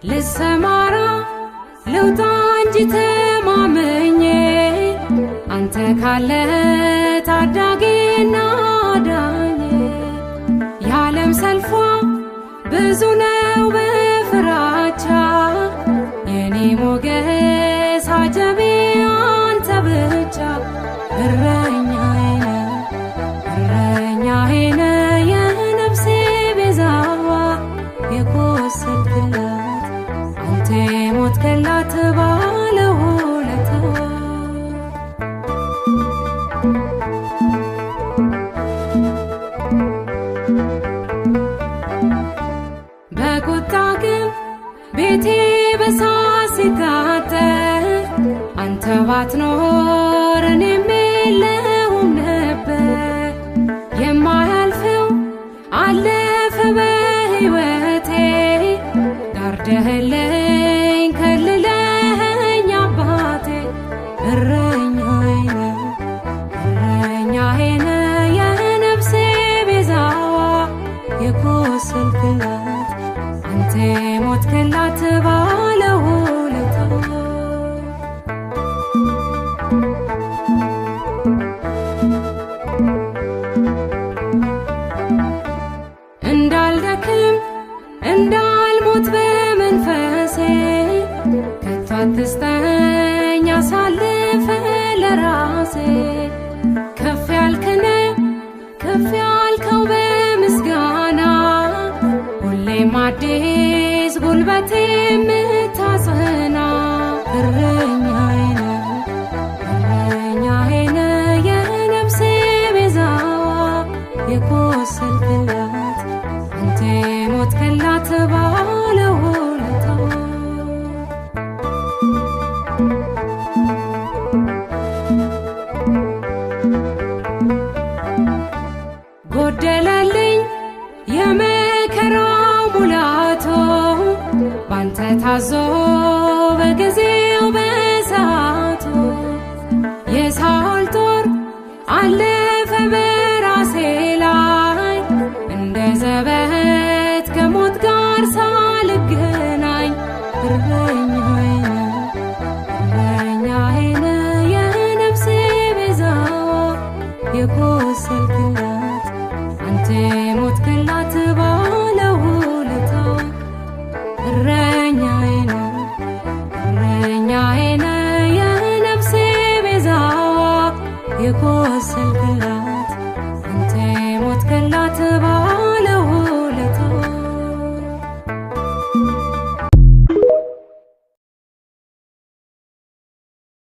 ልሰማራ ልውጣ እንጂ ተማመኜ አንተ ካለ ታዳጊና ዳኜ የዓለም ሰልፏ ብዙ ነው በፍራቻ የኔ ሞገስ አጀቤ አንተ ብቻ እረኛዬ ነህ የነፍሴ ቤዛዋ የቆሰልክላት አንተ የሞትክላት ባለውለታዋ በቁጣ ግን ቤቴ በሳት ሲቃጠል አንተ ባትኖር እኔም የለሁም ነበር። የማያልፈው አለፈ በሕይወቴ ጋርደህልኝ ከልለኸኝ አባቴ እረኛዬ ነህ የነፍሴ ቤዛዋ የቆሰልክላት አንተ የሞትክላት ባለውለታዋ እንዳልደክም እንዳልሞት በመንፈሴ ከቶ አትስጠኝ አሳልፈ ለራሴ ከፍ ያልከው በምስጋና ሁሌም አዲስ ጉልበቴ የምታጸና እረኛዬ ነህ የነፍሴ ቤዛዋ የቆሰልክላት አንተ የሞትክላት ባለውለታዋ ጎደለልኝ የመከራው ሙላቶ ባንተ ታዞ